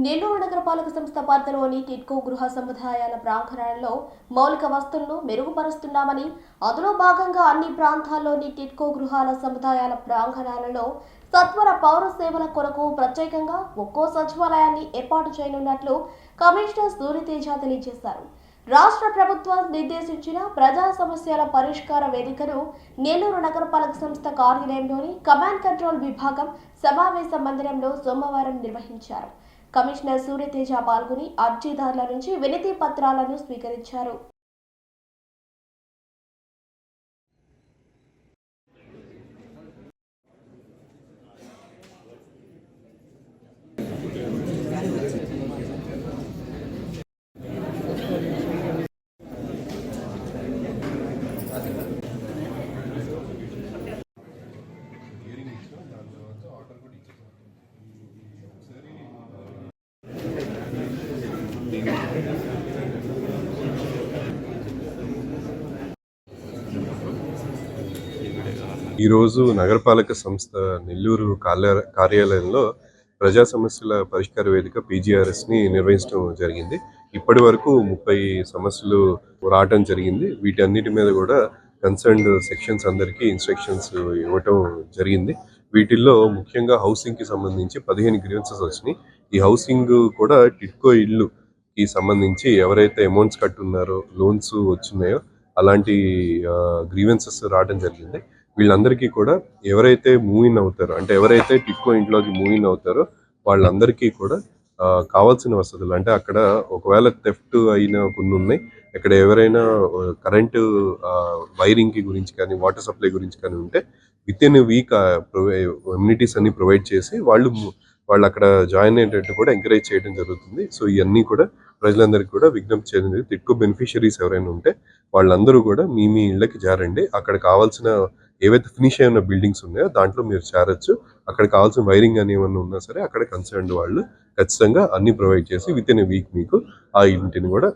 నెల్లూరు నగరపాలక సంస్థ పరిధిలోని టిడ్కో గృహ సముదాయాల ప్రాంగణాలలో మౌలిక వస్తువులను మెరుగుపరుస్తున్నామని, అందులో భాగంగా అన్ని ప్రాంతాల్లోని టిడ్కో గృహాల సముదాయాల ప్రాంగణాలలో సత్వర పౌర సేవల కొరకు ప్రత్యేకంగా ఒక్కో సచివాలయాన్ని ఏర్పాటు చేయనున్నట్లు కమిషనర్ సూర్యతేజ తెలియజేశారు. రాష్ట్ర ప్రభుత్వం నిర్దేశించిన ప్రజా సమస్యల పరిష్కార వేదికను నెల్లూరు నగరపాలక సంస్థ కార్యాలయంలోని కమాండ్ కంట్రోల్ విభాగం సమావేశ మందిరంలో సోమవారం నిర్వహించారు. కమిషనర్ సూర్యతేజ పాల్గొని అర్జీదారుల నుంచి వినతి పత్రాలను స్వీకరించారు. ఈరోజు నగరపాలక సంస్థ నెల్లూరు కార్యాలయంలో ప్రజా సమస్యల పరిష్కార వేదిక పీజీఆర్ఎస్ని నిర్వహించడం జరిగింది. ఇప్పటి వరకు 30 సమస్యలు రావటం జరిగింది. వీటన్నిటి మీద కూడా కన్సర్న్డ్ సెక్షన్స్ అందరికీ ఇన్స్ట్రక్షన్స్ ఇవ్వటం జరిగింది. వీటిల్లో ముఖ్యంగా హౌసింగ్కి సంబంధించి 15 గ్రీవెన్సెస్ వచ్చినాయి. ఈ హౌసింగ్ కూడా టిడ్కో ఇళ్ళుకి సంబంధించి ఎవరైతే అమౌంట్స్ కట్టున్నారో, లోన్స్ వచ్చినాయో అలాంటి గ్రీవెన్సెస్ రావడం జరిగింది. వీళ్ళందరికీ కూడా ఎవరైతే మూవ్ అవుతారో, అంటే ఎవరైతే టిడ్కో ఇంట్లోకి మూవ్ అవుతారో వాళ్ళందరికీ కూడా కావాల్సిన వసతులు, అంటే అక్కడ ఒకవేళ థెఫ్ట్ అయిన కొన్ని ఉన్నాయి, ఇక్కడ ఎవరైనా కరెంటు వైరింగ్కి గురించి కానీ, వాటర్ సప్లై గురించి కానీ ఉంటే విత్ ఇన్ వీక్ ఎమ్యూనిటీస్ అన్ని ప్రొవైడ్ చేసి వాళ్ళు అక్కడ జాయిన్ అయ్యేటట్టు కూడా ఎంకరేజ్ చేయడం జరుగుతుంది. సో ఇవన్నీ కూడా ప్రజలందరికీ కూడా విజ్ఞప్తి చేయడం జరిగింది. టిడ్కో బెనిఫిషరీస్ ఎవరైనా ఉంటే వాళ్ళందరూ కూడా మీ ఇళ్ళకి చేరండి. అక్కడ కావాల్సిన ఏవైతే ఫినిష్ అయిన బిల్డింగ్స్ ఉన్నాయో దాంట్లో మీరు చేరొచ్చు. అక్కడ కావాల్సిన వైరింగ్ అని ఏమన్నా ఉన్నా సరే అక్కడ కన్సర్న్డ్ వాళ్ళు ఖచ్చితంగా అన్ని ప్రొవైడ్ చేసి విత్ ఇన్ వీక్ మీకు ఆ ఇంటిని కూడా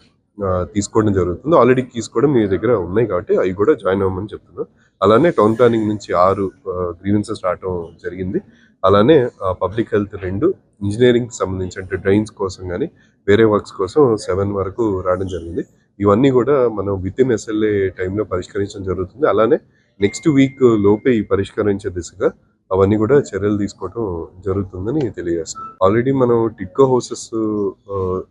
తీసుకోవడం జరుగుతుంది. ఆల్రెడీ కీస్ కూడా మీ దగ్గర ఉన్నాయి కాబట్టి అవి కూడా జాయిన్ అవ్వమని చెప్తున్నాను. అలానే టౌన్ ప్లానింగ్ నుంచి 6 గ్రీవెన్సెస్ రావడం జరిగింది. అలానే పబ్లిక్ హెల్త్ 2, ఇంజనీరింగ్కి సంబంధించి అంటే డ్రైన్స్ కోసం కానీ వేరే వర్క్స్ కోసం 7 వరకు రావడం జరిగింది. ఇవన్నీ కూడా మనం విత్ ఇన్ ఎస్ఎల్ఏ టైంలో పరిష్కరించడం జరుగుతుంది. అలానే నెక్స్ట్ వీక్ లోపే ఈ పరిష్కరించే దిశగా అవన్నీ కూడా చర్యలు తీసుకోవడం జరుగుతుందని తెలియజేస్తున్నాం. ఆల్రెడీ మనం టిడ్కో హౌసెస్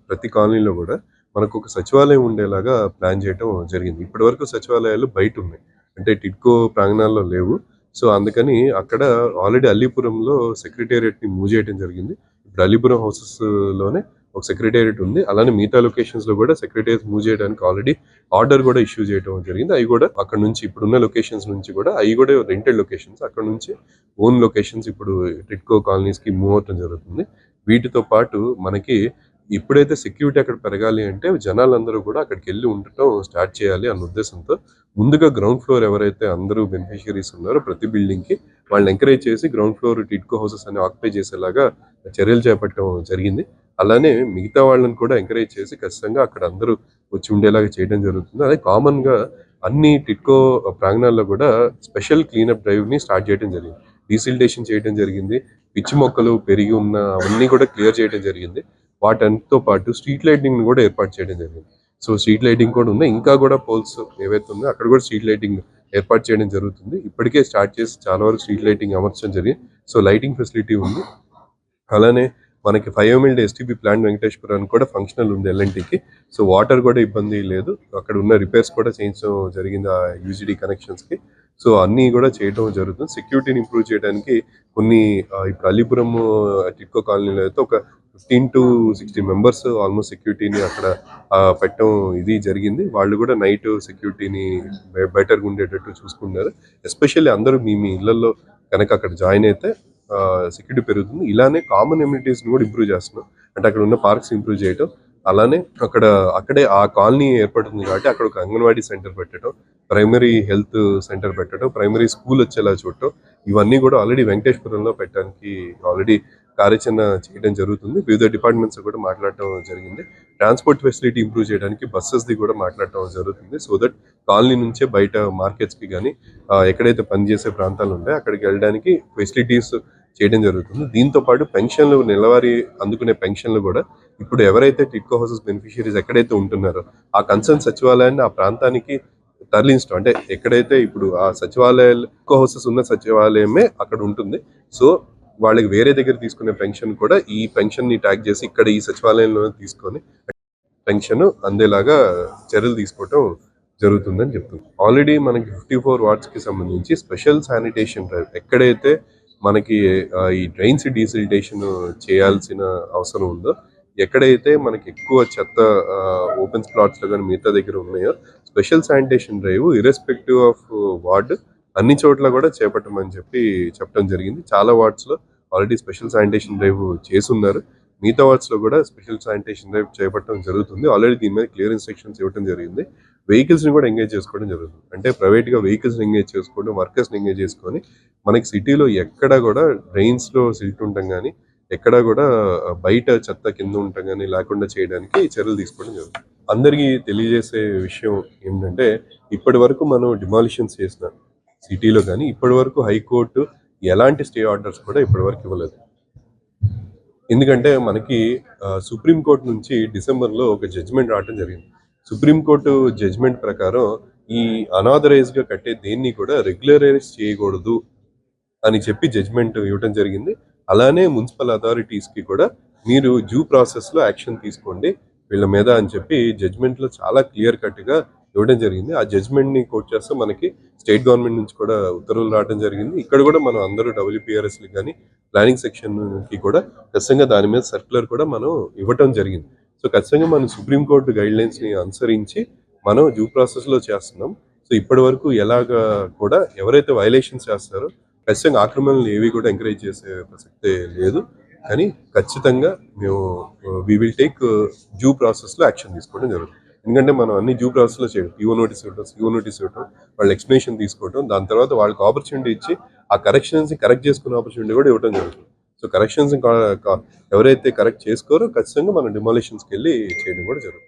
ప్రతి కాలనీలో కూడా మనకు ఒక సచివాలయం ఉండేలాగా ప్లాన్ చేయడం జరిగింది. ఇప్పటి వరకు సచివాలయాలు బయట ఉన్నాయి, అంటే టిడ్కో ప్రాంగణాల్లో లేవు. సో అందుకని అక్కడ ఆల్రెడీ అల్లీపురంలో సెక్రటేరియట్ని మూవ్ చేయడం జరిగింది. ఇప్పుడు అల్లీపురం హౌసెస్లోనే ఒక సెక్రటేరియట్ ఉంది. అలానే మిగతా లొకేషన్స్లో కూడా సెక్రటేరియట్ మూవ్ చేయడానికి ఆల్రెడీ ఆర్డర్ కూడా ఇష్యూ చేయడం జరిగింది. అవి కూడా అక్కడ నుంచి ఇప్పుడున్న లొకేషన్స్ నుంచి కూడా అవి కూడా రెంటెడ్ లొకేషన్స్, అక్కడ నుంచి ఓన్ లొకేషన్స్ ఇప్పుడు టిడ్కో కాలనీస్కి మూవ్ అవటం జరుగుతుంది. వీటితో పాటు మనకి ఇప్పుడైతే సెక్యూరిటీ అక్కడ పెరగాలి అంటే జనాలందరూ కూడా అక్కడికి వెళ్ళి ఉండటం స్టార్ట్ చేయాలి అన్న ఉద్దేశంతో ముందుగా గ్రౌండ్ ఫ్లోర్ ఎవరైతే అందరూ బెనిఫిషియరీస్ ఉన్నారో ప్రతి బిల్డింగ్కి వాళ్ళని ఎంకరేజ్ చేసి గ్రౌండ్ ఫ్లోర్ టిడ్కో హౌసెస్ అని ఆక్యుపై చేసేలాగా చర్యలు చేపట్టడం జరిగింది. అలానే మిగతా వాళ్ళని కూడా ఎంకరేజ్ చేసి ఖచ్చితంగా అక్కడ అందరూ వచ్చి ఉండేలాగా చేయడం జరుగుతుంది. అదే కామన్గా అన్ని టిడ్కో ప్రాంగణాల్లో కూడా స్పెషల్ క్లీనప్ డ్రైవ్ని స్టార్ట్ చేయడం జరిగింది. డీసిల్టేషన్ చేయడం జరిగింది. పిచ్చి మొక్కలు పెరిగి ఉన్న అవన్నీ కూడా క్లియర్ చేయడం జరిగింది. వాటితో పాటు స్ట్రీట్ లైటింగ్ కూడా ఏర్పాటు చేయడం జరిగింది. సో స్ట్రీట్ లైటింగ్ కూడా ఉన్నాయి, ఇంకా కూడా పోల్స్ ఏవైతే ఉన్నాయో అక్కడ కూడా స్ట్రీట్ లైటింగ్ ఏర్పాటు చేయడం జరుగుతుంది. ఇప్పటికే స్టార్ట్ చేసి చాలా వరకు స్ట్రీట్ లైటింగ్ అమర్చడం జరిగింది. సో లైటింగ్ ఫెసిలిటీ ఉంది. అలానే మనకి 5 MLD STP ప్లాంట్ వెంకటేశ్వరానికి కూడా ఫంక్షనల్ ఉంది ఎల్ఎన్టీకి. సో వాటర్ కూడా ఇబ్బంది లేదు. అక్కడ ఉన్న రిపేర్స్ కూడా చేయించడం జరిగింది ఆ యూజీడీ కనెక్షన్స్కి. సో అన్నీ కూడా చేయడం జరుగుతుంది. సెక్యూరిటీని ఇంప్రూవ్ చేయడానికి కొన్ని ఇప్పుడు అలీపురం టిడ్కో కాలనీలో అయితే ఒక 15 to 60 మెంబర్స్ ఆల్మోస్ట్ సెక్యూరిటీని అక్కడ పెట్టడం ఇది జరిగింది. వాళ్ళు కూడా నైట్ సెక్యూరిటీని బెటర్గా ఉండేటట్టు చూసుకున్నారు. ఎస్పెషల్లీ అందరూ మీ ఇళ్లలో కనుక అక్కడ జాయిన్ అయితే సెక్యూరిటీ పెరుగుతుంది. ఇలానే కామన్ ఎమ్యూనిటీస్ని కూడా ఇంప్రూవ్ చేస్తున్నాం, అంటే అక్కడ ఉన్న పార్క్స్ ఇంప్రూవ్ చేయటం. అలానే అక్కడే ఆ కాలనీ ఏర్పడుతుంది కాబట్టి అక్కడ ఒక అంగన్వాడీ సెంటర్ పెట్టడం, ప్రైమరీ హెల్త్ సెంటర్ పెట్టడం, ప్రైమరీ స్కూల్ వచ్చేలా చూడటం, ఇవన్నీ కూడా ఆల్రెడీ వెంకటేశ్వరంలో పెట్టడానికి ఆల్రెడీ కార్యాచరణ చేయడం జరుగుతుంది. వివిధ డిపార్ట్మెంట్స్ కూడా మాట్లాడటం జరిగింది. ట్రాన్స్పోర్ట్ ఫెసిలిటీ ఇంప్రూవ్ చేయడానికి బస్సెస్ది కూడా మాట్లాడటం జరుగుతుంది. సో దట్ కాలనీ నుంచే బయట మార్కెట్స్కి కానీ ఎక్కడైతే పనిచేసే ప్రాంతాలు ఉంటాయో అక్కడికి వెళ్ళడానికి ఫెసిలిటీస్ చేయడం జరుగుతుంది. దీంతో పాటు పెన్షన్లు నెలవారీ అందుకునే పెన్షన్లు కూడా ఇప్పుడు ఎవరైతే టిడ్కో హౌసెస్ బెనిఫిషియరీస్ ఎక్కడైతే ఉంటున్నారో ఆ కన్సర్న్ సచివాలయాన్ని ఆ ప్రాంతానికి తరలించడం, అంటే ఎక్కడైతే ఇప్పుడు ఆ సచివాలయాలు టిడ్కో హౌసెస్ ఉన్న సచివాలయమే అక్కడ ఉంటుంది. సో వాళ్ళకి వేరే దగ్గర తీసుకునే పెన్షన్ కూడా ఈ పెన్షన్ ని ట్యాగ్ చేసి ఇక్కడ ఈ సచివాలయంలో తీసుకొని పెన్షన్ అందేలాగా చర్యలు తీసుకోవటం జరుగుతుందని చెప్తుంది. ఆల్రెడీ మనకి 54 వార్డ్స్కి సంబంధించి స్పెషల్ శానిటేషన్ డ్రైవ్ ఎక్కడైతే మనకి ఈ డ్రైన్స్ డీసిల్టేషన్ చేయాల్సిన అవసరం ఉందో, ఎక్కడైతే మనకి ఎక్కువ చెత్త ఓపెన్ స్ప్లాట్స్లో కానీ మిగతా దగ్గర ఉన్నాయో special sanitation drive irrespective of ward అన్ని చోట్ల కూడా చేపట్టమని చెప్పడం జరిగింది. చాలా వార్డ్స్లో ఆల్రెడీ స్పెషల్ శానిటేషన్ డ్రైవ్ చేసున్నారు. మిగతా వార్డ్స్లో కూడా స్పెషల్ శానిటేషన్ డ్రైవ్ చేపట్టడం జరుగుతుంది. ఆల్రెడీ దీని మీద క్లియర్ ఇన్స్ట్రక్షన్స్ ఇవ్వడం జరిగింది. వెహికల్స్ని కూడా ఎంగేజ్ చేసుకోవడం జరుగుతుంది. అంటే ప్రైవేట్గా వెహికల్స్ని ఎంగేజ్ చేసుకోవడం, వర్కర్స్ని ఎంగేజ్ చేసుకొని మనకి సిటీలో ఎక్కడ కూడా డ్రైన్స్లో సిల్ట్ ఉండటం కానీ, ఎక్కడ కూడా బయట చెత్త కింద ఉండటం కానీ లేకుండా చేయడానికి చర్యలు తీసుకోవడం జరుగుతుంది. అందరికీ తెలియజేసే విషయం ఏంటంటే, ఇప్పటి వరకు మనం డిమాలిషన్స్ చేసిన సిటీలో కానీ ఇప్పటి వరకు హైకోర్టు ఎలాంటి స్టే ఆర్డర్స్ కూడా ఇప్పటి వరకు ఇవ్వలేదు. ఎందుకంటే మనకి సుప్రీంకోర్టు నుంచి డిసెంబర్లో ఒక జడ్జిమెంట్ రావడం జరిగింది. సుప్రీంకోర్టు జడ్జిమెంట్ ప్రకారం ఈ అనాథరైజ్గా కట్టే దేన్ని కూడా రెగ్యులరైజ్ చేయకూడదు అని చెప్పి జడ్జిమెంట్ ఇవ్వడం జరిగింది. అలానే మున్సిపల్ అథారిటీస్కి కూడా మీరు డ్యూ ప్రాసెస్లో యాక్షన్ తీసుకోండి వీళ్ళ మీద అని చెప్పి జడ్జిమెంట్లో చాలా క్లియర్ కట్గా ఇవ్వడం జరిగింది. ఆ జడ్జిమెంట్ని కోట్ చేస్తే మనకి స్టేట్ గవర్నమెంట్ నుంచి కూడా ఉత్తర్వులు రావడం జరిగింది. ఇక్కడ కూడా మనం అందరూ WPRSకి కానీ ప్లానింగ్ సెక్షన్కి కూడా ఖచ్చితంగా దాని మీద సర్క్యులర్ కూడా మనం ఇవ్వటం జరిగింది. సో ఖచ్చితంగా మనం సుప్రీంకోర్టు గైడ్లైన్స్ని అనుసరించి మనం డ్యూ ప్రాసెస్లో చేస్తున్నాం. సో ఇప్పటి వరకు ఎలాగా కూడా ఎవరైతే వైలేషన్స్ చేస్తారో ఖచ్చితంగా ఆక్రమణలు ఏవి కూడా ఎంకరేజ్ చేసే ప్రసక్తే లేదు. కానీ ఖచ్చితంగా మేము వీ విల్ టేక్ డ్యూ ప్రాసెస్లో యాక్షన్ తీసుకోవడం జరుగుతుంది. ఎందుకంటే మనం అన్ని డ్యూ ప్రాసెస్లో చేయడం, PO నోటీస్ ఇవ్వడం, CO నోటీస్ ఇవ్వడం, వాళ్ళ ఎక్స్ప్లెనేషన్ తీసుకోవడం, దాని తర్వాత వాళ్ళకి ఆపర్చునిటీ ఇచ్చి ఆ కరెక్షన్స్ని కరెక్ట్ చేసుకునే ఆపర్చునిటీ కూడా ఇవ్వడం జరుగుతుంది. సో కరెక్షన్స్ ఎవరైతే కరెక్ట్ చేసుకోరో ఖచ్చితంగా మనం డిమాలిషన్స్కి వెళ్ళి చేయడం కూడా జరుగుతుంది.